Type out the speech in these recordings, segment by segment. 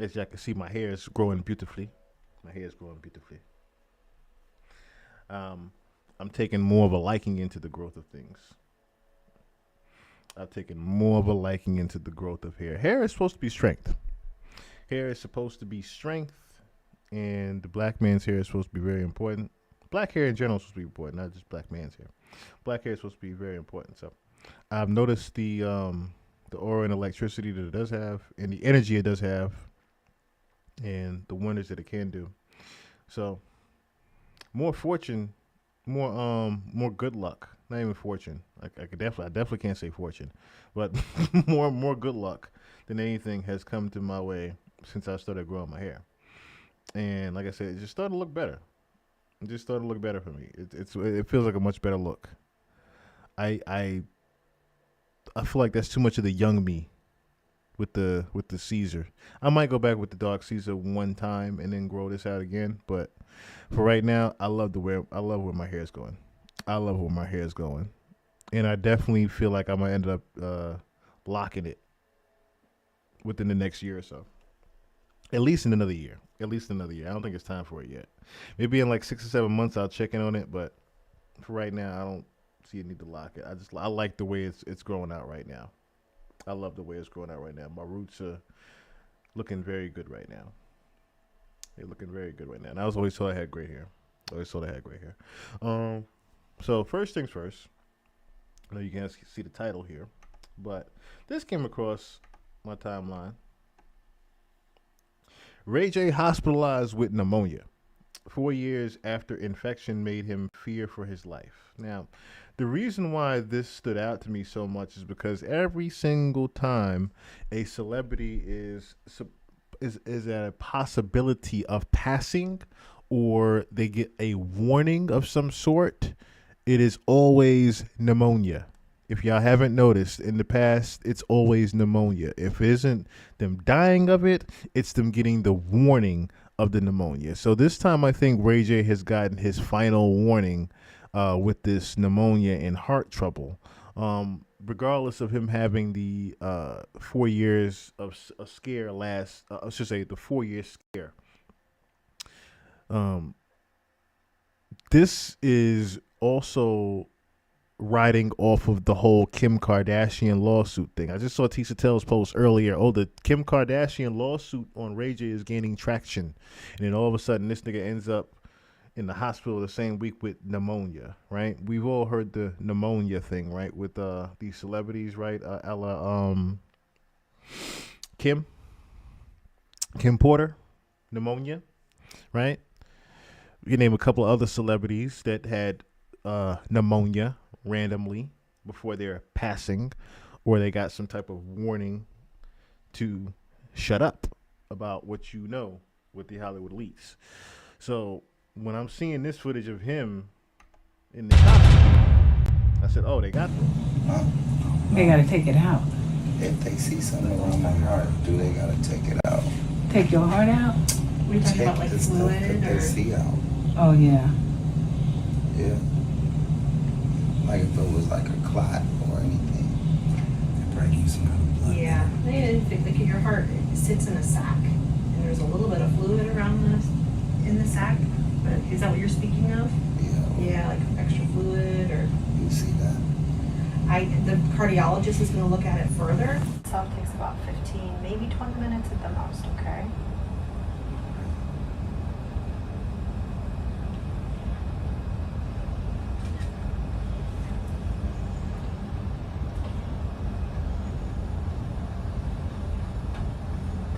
As y'all can see, my hair is growing beautifully. My hair is growing beautifully. Um, I'm taking more of a liking into the growth of things. I've taken more of a liking into the growth of hair. Hair is supposed to be strength. Hair is supposed to be strength, and the black man's hair is supposed to be very important. Black hair in general is supposed to be important, not just black man's hair. Black hair is supposed to be very important. So I've noticed the aura and electricity that it does have, and the energy it does have, and the wonders that it can do. So more fortune, more good luck. Not even fortune. I definitely can't say fortune, but more good luck than anything has come to my way since I started growing my hair. And like I said, it just started to look better. It just started to look better for me. It feels like a much better look. I I I feel like that's too much of the young me with the Caesar. I might go back with the dark Caesar one time and then grow this out again, but for right now, I love where my hair is going. I love where my hair is going, and I definitely feel like I might end up locking it within the next year or so. At least in another year. At least another year. I don't think it's time for it yet. Maybe in like 6 or 7 months I'll check in on it, but for right now I don't see a need to lock it. I like the way it's growing out right now. I love the way it's growing out right now. My roots are looking very good right now. They're looking very good right now. And I was always told I had gray hair. I always told I had gray hair. Um, so first things first. I know you can see the title here, but this came across my timeline. Ray J hospitalized with pneumonia 4 years after infection made him fear for his life. Now, the reason why this stood out to me so much is because every single time a celebrity is at a possibility of passing or they get a warning of some sort, it is always pneumonia. If y'all haven't noticed, in the past, it's always pneumonia. If it isn't them dying of it, it's them getting the warning of the pneumonia. So this time, I think Ray J has gotten his final warning with this pneumonia and heart trouble. Regardless of him having the 4 years of a scare last, I should say the 4 year scare. Um, this is also riding off of the whole Kim Kardashian lawsuit thing. I just saw Tisha Tell's post earlier. Oh, the Kim Kardashian lawsuit on Ray J is gaining traction, and then all of a sudden, this nigga ends up in the hospital the same week with pneumonia. Right? We've all heard the pneumonia thing, right? With these celebrities, right? Ella, Kim, Kim Porter, pneumonia, right? We can name a couple of other celebrities that had pneumonia randomly before their passing, or they got some type of warning to shut up about what you know with the Hollywood elites. So when I'm seeing this footage of him in the hospital, I said, "Oh, they got this." Huh? They gotta take it out. If they see something around my heart, do they gotta take it out? Take your heart out? We're talking about like the stuff that fluid they or see out. Oh, yeah. Yeah. Like if it was like a clot or anything. They probably use some kind of blood. yeah. They think like your heart sits in a sac, and there's a little bit of fluid around in the sac. But is that what you're speaking of? Yeah. Yeah, like extra fluid or. You see that? The cardiologist is going to look at it further. So it takes about 15, maybe 20 minutes at the most. Okay.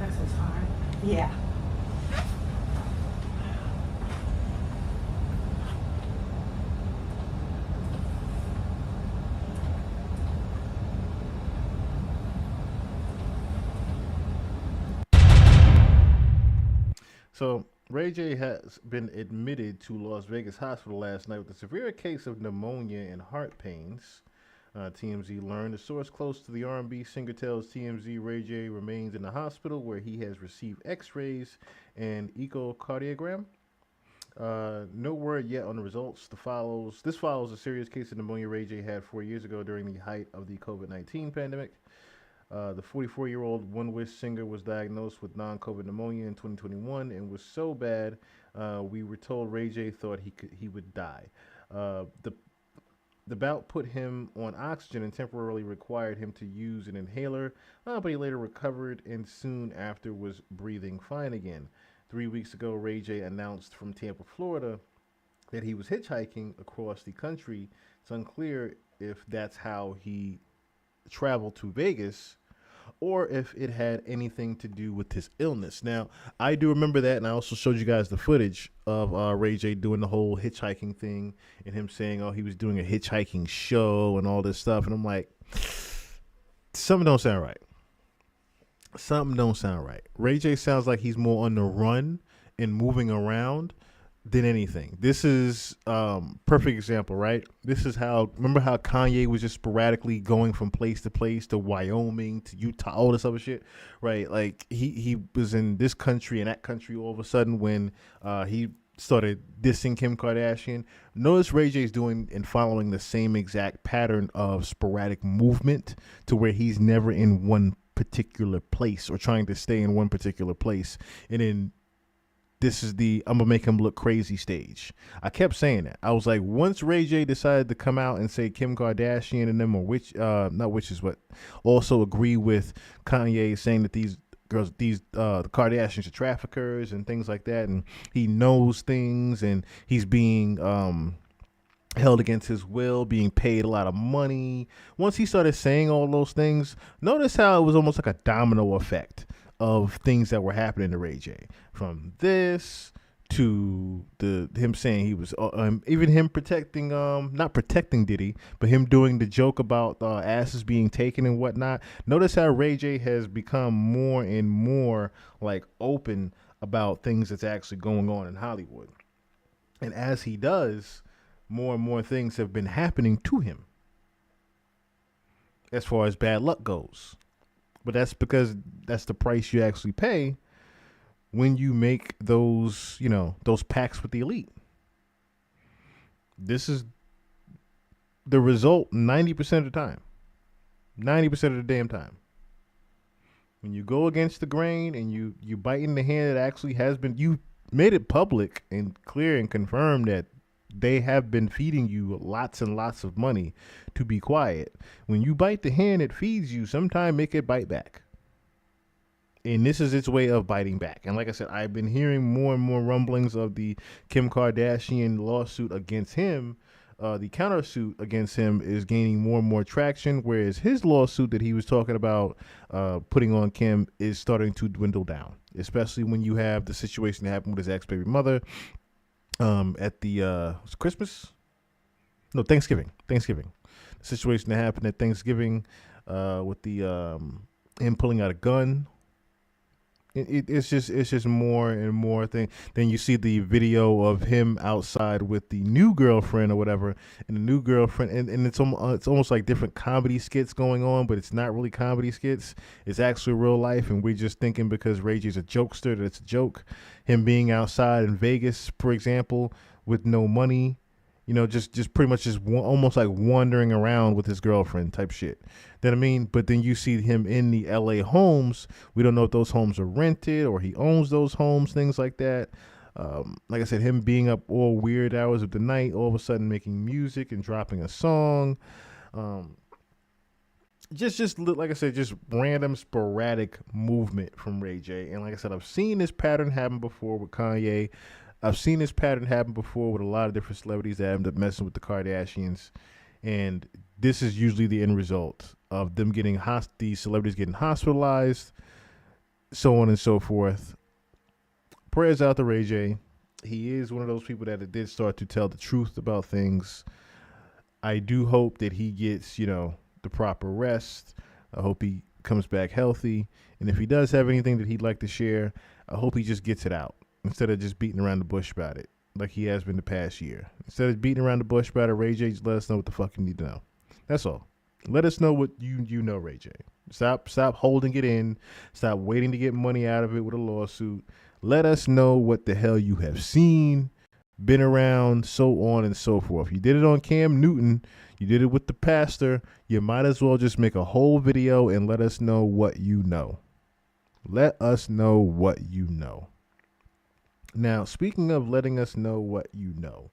That's his heart. Yeah. So Ray J has been admitted to Las Vegas hospital last night with a severe case of pneumonia and heart pains. TMZ learned a source close to the R&B singer tells TMZ Ray J remains in the hospital where he has received X-rays and echocardiogram. No word yet on the results. This follows a serious case of pneumonia Ray J had 4 years ago during the height of the COVID-19 pandemic. The 44-year-old One Wish singer was diagnosed with non-COVID pneumonia in 2021 and was so bad, we were told Ray J thought he would die. The bout put him on oxygen and temporarily required him to use an inhaler, but he later recovered and soon after was breathing fine again. 3 weeks ago, Ray J announced from Tampa, Florida, that he was hitchhiking across the country. It's unclear if that's how he traveled to Vegas or if it had anything to do with his illness. Now, I do remember that, and I also showed you guys the footage of Ray J doing the whole hitchhiking thing and him saying, oh, he was doing a hitchhiking show and all this stuff. And I'm like, something don't sound right. Something don't sound right. Ray J sounds like he's more on the run and moving around than anything. This is perfect example, right? This is how, remember how Kanye was just sporadically going from place to Wyoming to Utah, all this other shit, right? Like he was in this country and that country all of a sudden when he started dissing Kim Kardashian. Notice Ray J's doing and following the same exact pattern of sporadic movement to where he's never in one particular place or trying to stay in one particular place. And then this is the I'm gonna make him look crazy stage. I kept saying that. I was like, once Ray J decided to come out and say Kim Kardashian and them are not witches, but also agree with Kanye saying that these girls, the Kardashians are traffickers and things like that, and he knows things and he's being held against his will, being paid a lot of money. Once he started saying all those things, notice how it was almost like a domino effect of things that were happening to Ray J. From this to him saying he was even him protecting not protecting Diddy, but him doing the joke about asses being taken and whatnot. Notice how Ray J has become more and more like open about things that's actually going on in Hollywood. And as he does, more and more things have been happening to him as far as bad luck goes. But that's because that's the price you actually pay when you make those, those pacts with the elite. This is the result 90% of the time. 90% of the damn time. When you go against the grain and you bite in the hand that actually has been, you made it public and clear and confirmed that they have been feeding you lots and lots of money to be quiet. When you bite the hand that feeds you, sometime make it bite back. And this is its way of biting back. And like I said, I've been hearing more and more rumblings of the Kim Kardashian lawsuit against him. The countersuit against him is gaining more and more traction, whereas his lawsuit that he was talking about putting on Kim is starting to dwindle down, especially when you have the situation that happened with his ex-baby mother at the Christmas? No, Thanksgiving. The situation that happened at Thanksgiving with the him pulling out a gun. It's just more and more thing. Then you see the video of him outside with the new girlfriend or whatever, and the new girlfriend, and it's almost like different comedy skits going on, but it's not really comedy skits. It's actually real life, and we're just thinking because Ray J's a jokester that it's a joke. Him being outside in Vegas, for example, with no money. Just pretty much almost like wandering around with his girlfriend type shit. Then I mean, but then you see him in the LA homes. We don't know if those homes are rented or he owns those homes, things like that. Like I said, him being up all weird hours of the night, all of a sudden making music and dropping a song. Just like I said, just random sporadic movement from Ray J. And like I said, I've seen this pattern happen before with Kanye. I've seen this pattern happen before with a lot of different celebrities that end up messing with the Kardashians. And this is usually the end result of them getting these celebrities getting hospitalized, so on and so forth. Prayers out to Ray J. He is one of those people that did start to tell the truth about things. I do hope that he gets, the proper rest. I hope he comes back healthy. And if he does have anything that he'd like to share, I hope he just gets it out, instead of just beating around the bush about it like he has been the past year. Instead of beating around the bush about it, Ray J, just let us know what the fuck you need to know. That's all. Let us know what you know, Ray J. Stop holding it in. Stop waiting to get money out of it with a lawsuit. Let us know what the hell you have seen. been around, so on and so forth. You did it on Cam Newton. You did it with the pastor. You might as well just make a whole video and let us know what you know. Let us know what you know. Now, speaking of letting us know what you know,